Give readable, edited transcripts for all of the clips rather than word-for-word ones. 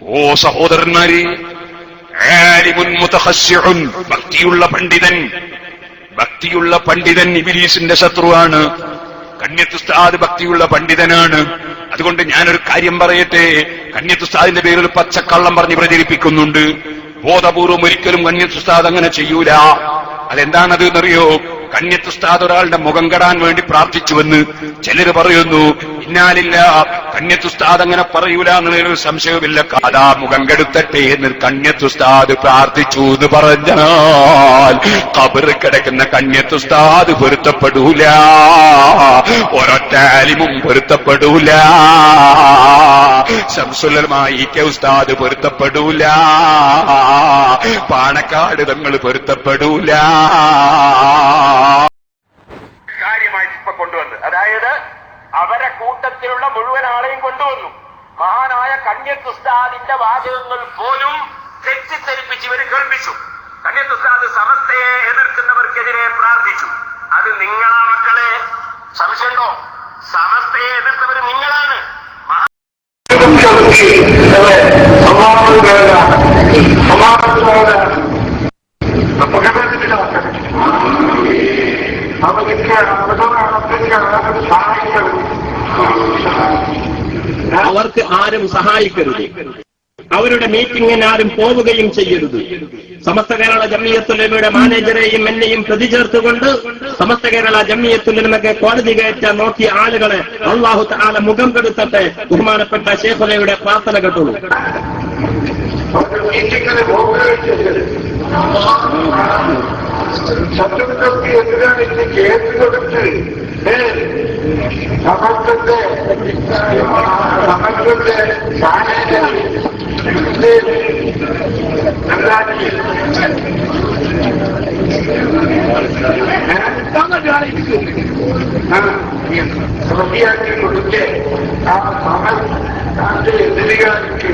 ഓ സഹോദരന്മാരെ, ആലിമുൻ മുതഖശ്ശിഉൻ, ഭക്തിയുള്ള പണ്ഡിതൻ ഇബ്ലീസിന്റെ ശത്രുവാണ്. കണ്യത്ത് ഉസ്താദ് ഭക്തിയുള്ള പണ്ഡിതനാണ്. അതുകൊണ്ട് ഞാനൊരു കാര്യം പറയട്ടെ. കണ്യത്ത് ഉസ്താദിന്റെ പേരിൽ പച്ചക്കള്ളം പറഞ്ഞ് പ്രചരിപ്പിക്കുന്നുണ്ട്. ബോധപൂർവം ഒരിക്കലും കണ്യത്ത് ഉസ്താദ് അങ്ങനെ ചെയ്യൂല. അതെന്താണത് എന്നറിയോ? കണ്യത്ത് ഉസ്താദ് ഒരാളുടെ മുഖം കെടാൻ വേണ്ടി പ്രാർത്ഥിച്ചുവെന്ന് ചിലര് പറയുന്നു. ഇന്നാലില്ല, കണ്യത്ത് ഉസ്താദ് അങ്ങനെ പറയൂല എന്നൊരു സംശയവുമില്ല. അതാ മുഖം കെടുത്തട്ടെ എന്ന് കണ്യത്ത് ഉസ്താദ് പ്രാർത്ഥിച്ചു എന്ന് പറഞ്ഞാൽ ഖബറിൽ കിടക്കുന്ന കണ്യത്ത് ഉസ്താദ് പൊരുത്തപ്പെടൂല, ഒരൊറ്റ ആലിമും പൊരുത്തപ്പെടൂല, ശംസുലമായി ഉസ്താദ് പൊരുത്തപ്പെടൂല, പാണക്കാട് തങ്ങൾ പൊരുത്തപ്പെടൂല. കാര്യമായിട്ട് ഇപ്പൊ കൊണ്ടുവന്ന്, അതായത് അവരെ കൂട്ടത്തിലുള്ള മുഴുവൻ ആളെയും കൊണ്ടുവന്നു. മഹാനായ കണ്യത്ത് ഉസ്താദിന്റെ വാചകങ്ങൾ പോലും തെറ്റിദ്ധരിപ്പിച്ച് ഇവർ കേൾപ്പിച്ചു. കണ്യത്ത് ഉസ്താദ് സമസ്തയെ എതിർക്കുന്നവർക്കെതിരെ പ്രാർത്ഥിച്ചു. അത് നിങ്ങളാ മക്കളെ, സംശയമുണ്ടോ? സമസ്തയെ എതിർത്തവർ നിങ്ങളാണ്. അവർക്ക് ആരും സഹായിക്കരുത്, അവരുടെ മീറ്റിംഗിന് ആരും പോവുകയും ചെയ്യരുത്. സമസ്ത കേരള ജംഇയ്യത്തുൽ ഉലമയുടെ മാനേജരെയും എന്നെയും പ്രതി ചേർത്തുകൊണ്ട് സമസ്ത കേരള ജംഇയ്യത്തുൽ ഉലമയെ കോടതി കയറ്റാൻ നോക്കിയ ആളുകളെ അല്ലാഹു തആല മുഖം കെടുത്തട്ടെ. ബഹുമാനപ്പെട്ട ശൈഖുലയുടെ പ്രാർത്ഥന കേട്ടുള്ളൂ. ശത്രുക്കൾക്ക് എതിരാണ് ഇന്ന് കേസ് കൊടുത്ത് സമസ്തന്റെ പ്രതിയാക്കി കൊടുത്ത് ആ സമസ്തന്റെ എതിരുകാർക്ക്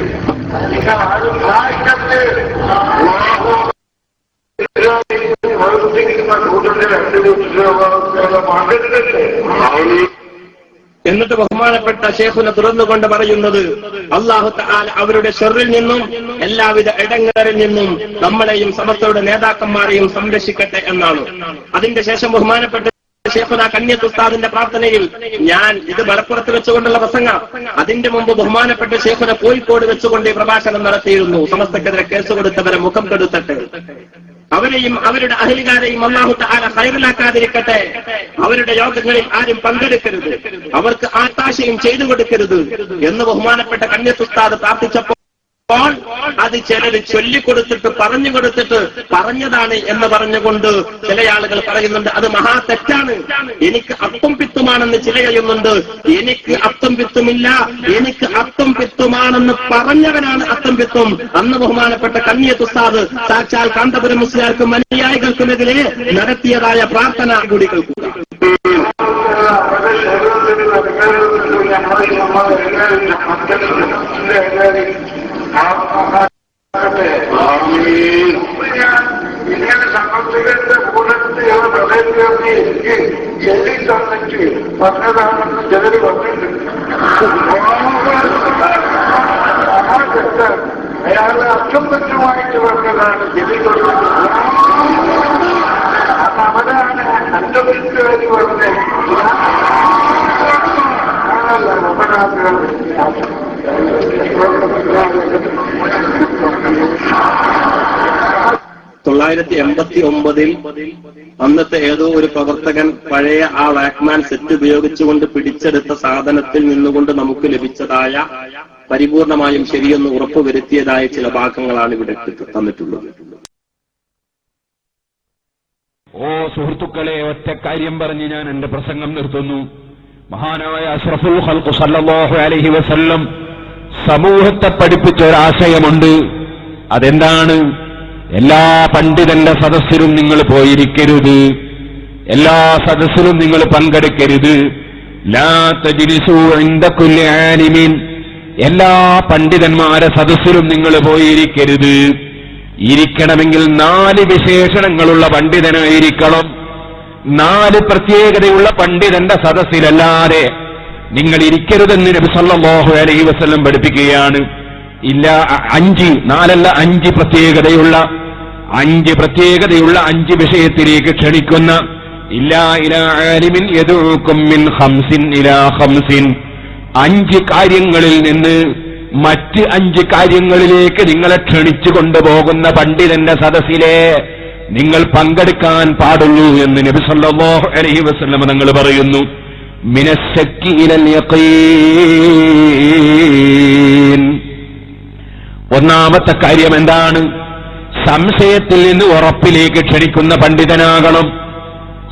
നിങ്ങൾ ആരും സഹായിക്കരുത്. എന്നിട്ട് ബഹുമാനപ്പെട്ട ശൈഖുന തുറന്നുകൊണ്ട് പറയുന്നത്, അല്ലാഹു തആല അവരുടെ ശർറിൽ നിന്നും എല്ലാവിധ ഇടങ്ങേറിൽ നിന്നും നമ്മളെയും സമസ്തയുടെ നേതാക്കന്മാരെയും സംരക്ഷിക്കട്ടെ എന്നാണ്. അതിന്റെ ശേഷം ബഹുമാനപ്പെട്ട ശൈഖുന കണ്യത്ത് ഉസ്താദിന്റെ പ്രാർത്ഥനയിൽ, ഞാൻ ഇത് മലപ്പുറത്ത് വെച്ചുകൊണ്ടുള്ള പ്രസംഗ, അതിന്റെ മുമ്പ് ബഹുമാനപ്പെട്ട ശൈഖുന കോഴിക്കോട് വെച്ചുകൊണ്ട് ഈ പ്രഭാഷണം നടത്തിയിരുന്നു. സമസ്തക്കെതിരെ കേസ് കൊടുത്തവരെ മുഖം കെടുത്തട്ടെ, അവരെയും അവരുടെ അഹ്ലുകാരെയും അല്ലാഹു തആല ഖൈറിലാക്കാതിരിക്കട്ടെ, അവരുടെ യോഗങ്ങളിൽ ആരും പങ്കെടുക്കരുത്, അവർക്ക് ആത്താശയും ചെയ്തു കൊടുക്കരുത് എന്ന് ബഹുമാനപ്പെട്ട കണ്യത്ത് ഉസ്താദ് പ്രാർത്ഥിച്ചപ്പോൾ അത് ചിലര് ചൊല്ലിക്കൊടുത്തിട്ട് പറഞ്ഞു കൊടുത്തിട്ട് പറഞ്ഞതാണ് എന്ന് പറഞ്ഞുകൊണ്ട് ചില ആളുകൾ പറയുന്നുണ്ട്. അത് മഹാ തെറ്റാണ്. എനിക്ക് അത്തും പിത്തുമാണെന്ന് ചില ചെയ്യുന്നുണ്ട്. എനിക്ക് അത്തും പിത്തുമില്ല, എനിക്ക് അത്തും പിത്തുമാണെന്ന് പറഞ്ഞവനാണ് അത്തും പിത്തും. അന്ന് ബഹുമാനപ്പെട്ട കണ്യത്ത് ഉസ്താദ് സാക്ഷാൽ കാന്തപുരം മുസ്ലിയാർക്കും അനുയായികൾക്കുമെതിരെ നടത്തിയതായ പ്രാർത്ഥന കൂടി കേൾക്കുക. ഇങ്ങനെ സമസ്തകളുടെ കൂടത്തിൽ പ്രദേശത്ത് എനിക്ക് ചെല്ലി തന്നിട്ട് പറഞ്ഞതാണെന്ന് ചിലര് പറഞ്ഞിട്ടുണ്ട്. അയാളെ അസംബന്ധമായിട്ട് പറഞ്ഞതാണ് ചെല്ലി തന്നത്. അപ്പൊ അവരാണ് അന്തപരിച്ചുകാരി പറഞ്ഞത്. ആണല്ല ഉപനാഥുകൾ 1989 അന്നത്തെ ഏതോ ഒരു പ്രവർത്തകൻ പഴയ ആ വാക്മാൻ സെറ്റ് ഉപയോഗിച്ചുകൊണ്ട് പിടിച്ചെടുത്ത സാധനത്തിൽ നിന്നുകൊണ്ട് നമുക്ക് ലഭിച്ചതായ പരിപൂർണമായും ശരിയെന്ന് ഉറപ്പുവരുത്തിയതായ ചില ഭാഗങ്ങളാണ് ഇവിടെ തന്നിട്ടുള്ളത്. ഓ സുഹൃത്തുക്കളെ, ഒറ്റ കാര്യം പറഞ്ഞ് ഞാൻ എന്റെ പ്രസംഗം നിർത്തുന്നു. മഹാനായ അഷ്റഫുൽ ഖൽഖ് സല്ലല്ലാഹു അലൈഹി വസല്ലം സമൂഹത്തെ പഠിപ്പിച്ച ഒരാശയമുണ്ട്. അതെന്താണ്? എല്ലാ പണ്ഡിതന്റെ സദസ്സിലും നിങ്ങൾ പോയിരിക്കരുത്, എല്ലാ സദസ്സിലും നിങ്ങൾ പങ്കെടുക്കരുത്. ലാ തജ്ലിസൂ ഇൻദ കുല്ലി ആലിമിൻ, എല്ലാ പണ്ഡിതന്മാരെ സദസ്സിലും നിങ്ങൾ പോയിരിക്കരുത്. ഇരിക്കണമെങ്കിൽ 4 വിശേഷണങ്ങളുള്ള പണ്ഡിതനായിരിക്കണം. 4 പ്രത്യേകതയുള്ള പണ്ഡിതന്റെ സദസ്സിലല്ലാതെ നിങ്ങൾ ഇരിക്കരുതെന്ന് നബി സല്ലല്ലാഹു അലൈഹി വസല്ലം പഠിപ്പിക്കുകയാണ്. ഇല്ല 5 പ്രത്യേകതയുള്ള 5 വിഷയത്തിലേക്ക് ക്ഷണിക്കുന്ന ഇല്ലാ ഇലാ ആലിമിൻ യദൂകും മിൻ ഖംസിൻ ഇലാ ഖംസിൻ 5 കാര്യങ്ങളിൽ നിന്ന് മറ്റ് 5 കാര്യങ്ങളിലേക്ക് നിങ്ങളെ ക്ഷണിച്ചു കൊണ്ടുപോകുന്ന പണ്ഡിതന്റെ സദസ്സിലെ നിങ്ങൾ പങ്കെടുക്കാൻ പാടുള്ളൂ എന്ന് നബി സല്ലല്ലാഹു അലൈഹി വസല്ലം തങ്ങൾ പറയുന്നു. മിനശ്ശക്കി ഇലൽ യഖീൻ. ഒന്നാമത്തെ കാര്യം എന്താണ്? സംശയത്തിൽ നിന്ന് ഉറപ്പിലേക്ക് ക്ഷണിക്കുന്ന പണ്ഡിതനാകണം.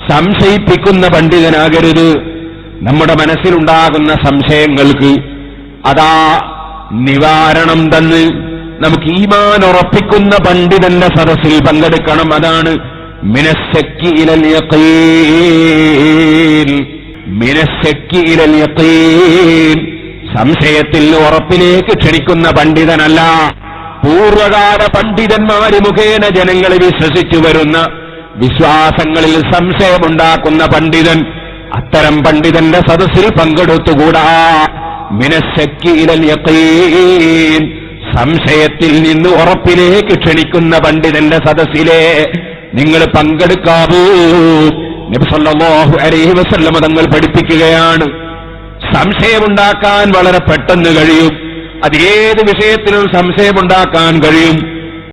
സംശയിപ്പിക്കുന്ന പണ്ഡിതനാകരുത്. നമ്മുടെ മനസ്സിലുണ്ടാകുന്ന സംശയങ്ങൾക്ക് അതാ നിവാരണം തന്ന് നമുക്ക് ഈമാൻ ഉറപ്പിക്കുന്ന പണ്ഡിതന്റെ സദസ്സിൽ പങ്കെടുക്കണം. അതാണ് മിനശ്ശക്കി ഇലൽ യഖീൻ. മിനശ്ശക്കി ഇലൽ യഖീൻ. സംശയത്തിൽ ഉറപ്പിലേക്ക് ക്ഷണിക്കുന്ന പണ്ഡിതനല്ല. പൂർവകാല പണ്ഡിതന്മാര് മുഖേന ജനങ്ങളെ വിശ്വസിച്ചു വരുന്ന വിശ്വാസങ്ങളിൽ സംശയമുണ്ടാക്കുന്ന പണ്ഡിതൻ, അത്തരം പണ്ഡിതന്റെ സദസ്സിൽ പങ്കെടുത്തുകൂടാ. മിനശ്ശക്കി ഇലൽ യഖീൻ. സംശയത്തിൽ നിന്ന് ഉറപ്പിലേക്ക് ക്ഷണിക്കുന്ന പണ്ഡിതന്റെ സദസ്സിലെ നിങ്ങൾ പങ്കെടുക്കാവൂ. നബി സല്ലല്ലാഹു അലൈഹി വസല്ലം തങ്ങൾ പഠിപ്പിക്കുകയാണ്. സംശയമുണ്ടാക്കാൻ വളരെ പെട്ടെന്ന് കഴിയും. അത് ഏത് വിഷയത്തിലും സംശയമുണ്ടാക്കാൻ കഴിയും.